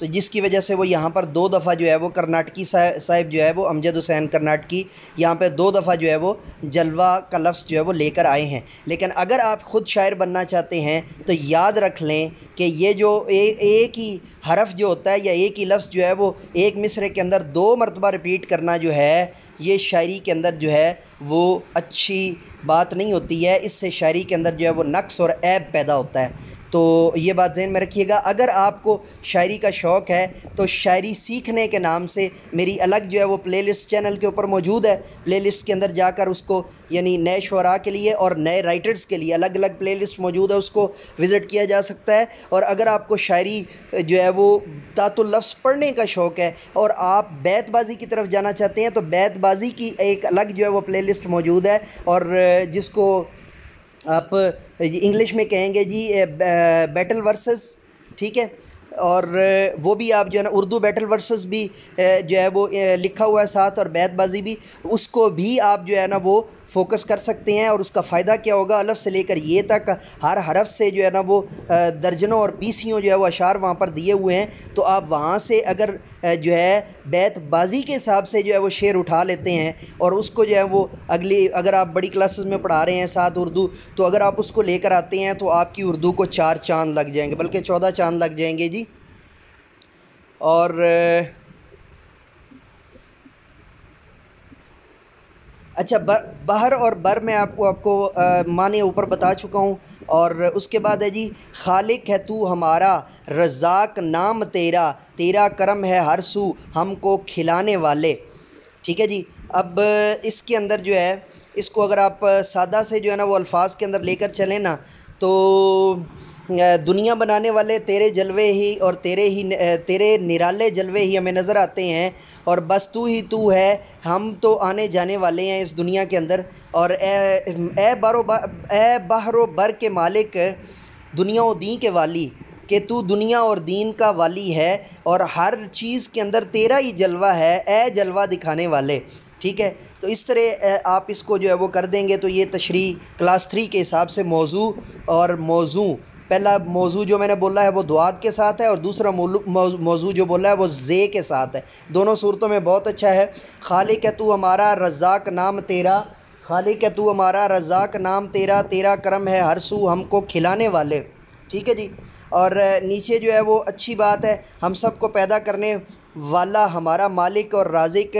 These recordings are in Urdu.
تو جس کی وجہ سے وہ یہاں پر 2 دفعہ جو ہے وہ کرناٹکی صاحب جو ہے وہ امجد حسین کرناٹکی یہاں پہ 2 دفعہ جو ہے وہ جلوہ کا لفظ جو ہے وہ لے کر آئے ہیں۔ لیکن اگر آپ خود شاعر بننا چاہتے ہیں تو یاد رکھ لیں کہ یہ جو ایک ہی حرف جو ہوتا ہے یا ایک ہی لفظ جو ہے وہ ایک مصرعے کے اندر 2 مرتبہ ریپیٹ کرنا جو ہے یہ شاعری کے اندر جو ہے وہ اچھی بات نہیں ہوتی ہے۔ اس سے شاعری کے اندر جو ہے وہ نقص اور عیب پیدا ہوتا ہے۔ تو یہ بات ذہن میں رکھیے گا۔ اگر آپ کو شاعری کا شوق ہے تو شاعری سیکھنے کے نام سے میری الگ جو ہے وہ پلے لسٹ چینل کے اوپر موجود ہے۔ پلے لسٹ کے اندر جا کر اس کو یعنی نئے شعراء کے لیے اور نئے رائٹرز کے لیے الگ الگ پلے لسٹ موجود ہے، اس کو وزٹ کیا جا سکتا ہے۔ اور اگر آپ کو شاعری جو ہے وہ تعت اللفظ پڑھنے کا شوق ہے اور آپ بیت بازی کی طرف جانا چاہتے ہیں تو بیت بازی کی ایک الگ جو ہے وہ پلے لسٹ موجود ہے، اور جس کو آپ انگلش میں کہیں گے جی بیٹل ورسز، ٹھیک ہے، اور وہ بھی آپ جو ہے نا اردو بیٹل ورسز بھی جو ہے وہ لکھا ہوا ہے ساتھ، اور بیت بازی بھی، اس کو بھی آپ جو ہے نا وہ فوکس کر سکتے ہیں۔ اور اس کا فائدہ کیا ہوگا، الف سے لے کر یہ تک ہر حرف سے جو ہے نا وہ درجنوں اور بیسیوں جو ہے وہ اشعار وہاں پر دیے ہوئے ہیں، تو آپ وہاں سے اگر جو ہے بیت بازی کے حساب سے جو ہے وہ شعر اٹھا لیتے ہیں اور اس کو جو ہے وہ اگلی اگر آپ بڑی کلاسز میں پڑھا رہے ہیں ساتھ اردو، تو اگر آپ اس کو لے کر آتے ہیں تو آپ کی اردو کو 4 چاند لگ جائیں گے، بلکہ 14 چاند لگ جائیں گے جی۔ اور اچھا، بحر اور بر میں آپ کو معنی اوپر بتا چکا ہوں۔ اور اس کے بعد ہے جی خالق ہے تو ہمارا، رزاق نام تیرا، تیرا کرم ہے ہر سو ہم کو کھلانے والے، ٹھیک ہے جی۔ اب اس کے اندر جو ہے اس کو اگر آپ سادہ سے جو ہے نا وہ الفاظ کے اندر لے کر چلیں نا تو دنیا بنانے والے تیرے جلوے ہی اور تیرے نرالے جلوے ہی ہمیں نظر آتے ہیں، اور بس تو ہی تو ہے، ہم تو آنے جانے والے ہیں اس دنیا کے اندر۔ اور اے بحر و بر کے مالک، دنیا و دین کے والی، کہ تو دنیا اور دین کا والی ہے اور ہر چیز کے اندر تیرا ہی جلوہ ہے، اے جلوہ دکھانے والے، ٹھیک ہے۔ تو اس طرح آپ اس کو جو ہے وہ کر دیں گے تو یہ تشریح کلاس 3 کے حساب سے موضوع اور موضوع، پہلا موضوع جو میں نے بولا ہے وہ دعات کے ساتھ ہے، اور دوسرا موضوع جو بولا ہے وہ زے کے ساتھ ہے، دونوں صورتوں میں بہت اچھا ہے۔ خالق ہے تو ہمارا، رزاق نام تیرا، خالق ہے تو ہمارا، رزاق نام تیرا، تیرا کرم ہے ہر سو ہم کو کھلانے والے، ٹھیک ہے جی۔ اور نیچے جو ہے وہ اچھی بات ہے، ہم سب کو پیدا کرنے والا ہمارا مالک اور رازق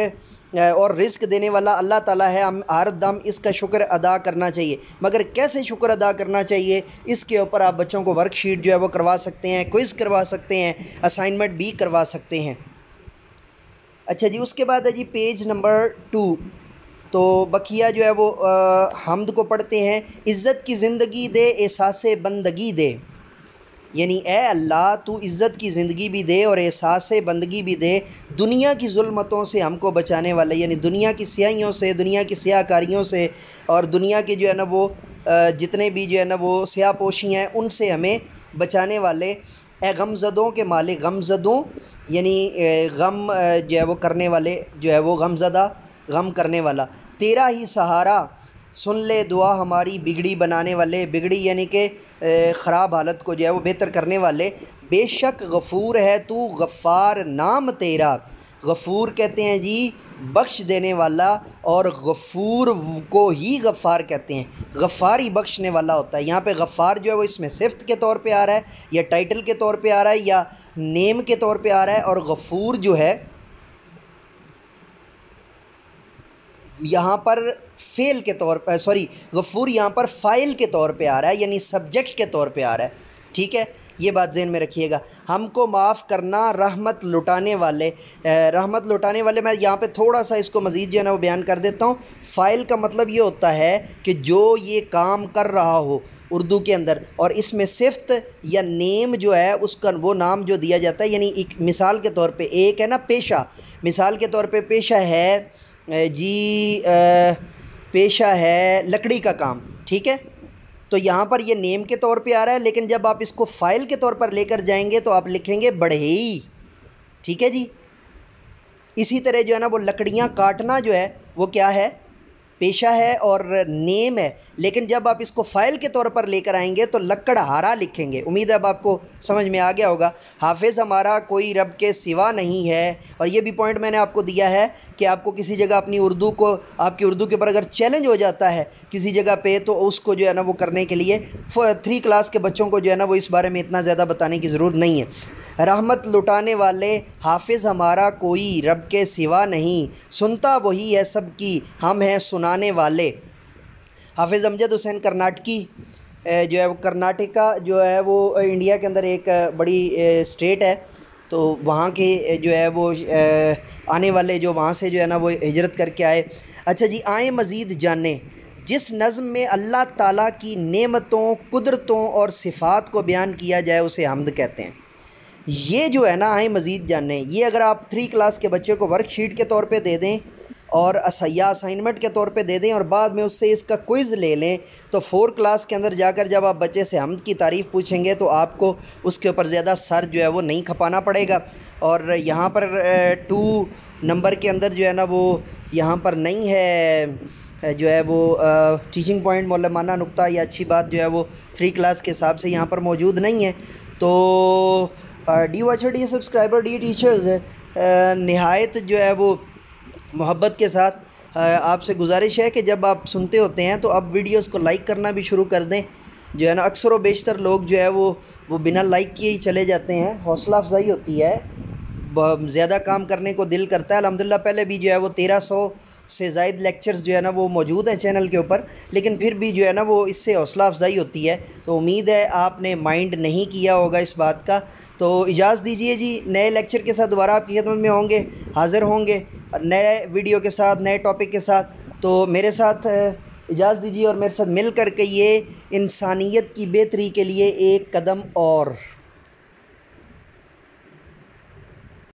اور رزق دینے والا اللہ تعالیٰ ہے، ہم ہر دم اس کا شکر ادا کرنا چاہیے۔ مگر کیسے شکر ادا کرنا چاہیے، اس کے اوپر آپ بچوں کو ورک شیٹ جو ہے وہ کروا سکتے ہیں، کوئز کروا سکتے ہیں، اسائنمنٹ بھی کروا سکتے ہیں۔ اچھا جی، اس کے بعد ہے جی پیج نمبر 2، تو بقیہ جو ہے وہ حمد کو پڑھتے ہیں۔ عزت کی زندگی دے، احساس بندگی دے، یعنی اے اللہ تو عزت کی زندگی بھی دے اور احساس بندگی بھی دے، دنیا کی ظلمتوں سے ہم کو بچانے والے، یعنی دنیا کی سیاہیوں سے، دنیا کی سیاہ کاریوں سے، اور دنیا کے جو ہے نا وہ جتنے بھی جو ہے نا وہ سیاہ پوشی ہیں ان سے ہمیں بچانے والے، اے غم زدوں کے مالک، غم زدوں یعنی غم جو ہے وہ کرنے والے، جو ہے وہ غم زدہ، غم کرنے والا، تیرا ہی سہارا، سن لے دعا ہماری، بگڑی بنانے والے، بگڑی یعنی کہ خراب حالت کو جو ہے وہ بہتر کرنے والے، بے شک غفور ہے تو، غفار نام تیرا، غفور کہتے ہیں جی بخش دینے والا، اور غفور کو ہی غفار کہتے ہیں، غفار ہی بخشنے والا ہوتا ہے۔ یہاں پہ غفار جو ہے وہ اس میں صفت کے طور پہ آ رہا ہے یا ٹائٹل کے طور پہ آ رہا ہے یا نیم کے طور پہ آ رہا ہے، اور غفور جو ہے یہاں پر فعل کے طور پر غفور یہاں پر فاعل کے طور پہ آ رہا ہے، یعنی سبجیکٹ کے طور پہ آ رہا ہے، ٹھیک ہے، یہ بات ذہن میں رکھیے گا۔ ہم کو معاف کرنا، رحمت لٹانے والے، رحمت لٹانے والے، میں یہاں پہ تھوڑا سا اس کو مزید جو ہے نا وہ بیان کر دیتا ہوں۔ فاعل کا مطلب یہ ہوتا ہے کہ جو یہ کام کر رہا ہو اردو کے اندر، اور اس میں صفت یا نیم جو ہے اس کا وہ نام جو دیا جاتا ہے، یعنی ایک مثال کے طور پہ ایک ہے نا پیشہ، مثال کے طور پہ پیشہ ہے جی پیشہ ہے لکڑی کا کام، ٹھیک ہے، تو یہاں پر یہ نیم کے طور پہ آ رہا ہے، لیکن جب آپ اس کو فائل کے طور پر لے کر جائیں گے تو آپ لکھیں گے بڑھئی، ٹھیک ہے جی۔ اسی طرح جو ہے نا وہ لکڑیاں کاٹنا جو ہے وہ کیا ہے، پیشہ ہے اور نیم ہے، لیکن جب آپ اس کو فائل کے طور پر لے کر آئیں گے تو لکڑہارا لکھیں گے۔ امید ہے اب آپ کو سمجھ میں آ گیا ہوگا۔ حافظ ہمارا کوئی رب کے سوا نہیں ہے، اور یہ بھی پوائنٹ میں نے آپ کو دیا ہے کہ آپ کو کسی جگہ اپنی اردو کو، آپ کی اردو کے اوپر اگر چیلنج ہو جاتا ہے کسی جگہ پہ، تو اس کو جو ہے نا وہ کرنے کے لیے 3 کلاس کے بچوں کو جو ہے نا وہ اس بارے میں اتنا زیادہ بتانے کی ضرورت نہیں ہے۔ رحمت لٹانے والے حافظ ہمارا کوئی رب کے سوا نہیں، سنتا وہی ہے سب کی، ہم ہیں سنانے والے۔ حافظ امجد حسین کرناٹکی جو ہے وہ کرناٹکا جو ہے وہ انڈیا کے اندر ایک بڑی اسٹیٹ ہے، تو وہاں کے جو ہے وہ آنے والے جو وہاں سے جو ہے نا وہ ہجرت کر کے آئے۔ اچھا جی، آئیں مزید جانیں، جس نظم میں اللہ تعالیٰ کی نعمتوں، قدرتوں اور صفات کو بیان کیا جائے اسے حمد کہتے ہیں۔ یہ جو ہے نا آئیں مزید جانیں، یہ اگر آپ 3 کلاس کے بچے کو ورک شیٹ کے طور پہ دے دیں اور یا اسائنمنٹ کے طور پہ دے دیں اور بعد میں اس سے اس کا کوئز لے لیں، تو 4 کلاس کے اندر جا کر جب آپ بچے سے حمد کی تعریف پوچھیں گے تو آپ کو اس کے اوپر زیادہ سر جو ہے وہ نہیں کھپانا پڑے گا۔ اور یہاں پر 2 نمبر کے اندر جو ہے نا وہ یہاں پر نہیں ہے جو ہے وہ ٹیچنگ پوائنٹ، معلمانہ نقطہ یا اچھی بات جو ہے وہ 3 کلاس کے حساب سے یہاں پر موجود نہیں ہے۔ تو D watcher, D subscriber, D teachers, نہایت جو ہے وہ محبت کے ساتھ آپ سے گزارش ہے کہ جب آپ سنتے ہوتے ہیں تو اب ویڈیوز کو لائک کرنا بھی شروع کر دیں۔ جو ہے نا اکثر و بیشتر لوگ جو ہے وہ بنا لائک کیے ہی چلے جاتے ہیں، حوصلہ افزائی ہوتی ہے، زیادہ کام کرنے کو دل کرتا ہے۔ الحمدللہ پہلے بھی جو ہے وہ 1300 سے زائد لیکچرز جو ہے نا وہ موجود ہیں چینل کے اوپر، لیکن پھر بھی جو ہے نا وہ اس سے حوصلہ افزائی ہوتی ہے، تو امید ہے آپ نے مائنڈ نہیں کیا ہوگا اس بات کا۔ تو اجازت دیجیے جی، نئے لیکچر کے ساتھ دوبارہ آپ کی خدمت میں ہوں گے، حاضر ہوں گے نئے ویڈیو کے ساتھ، نئے ٹاپک کے ساتھ۔ تو میرے ساتھ اجازت دیجیے اور میرے ساتھ مل کر کے یہ انسانیت کی بہتری کے لیے ایک قدم اور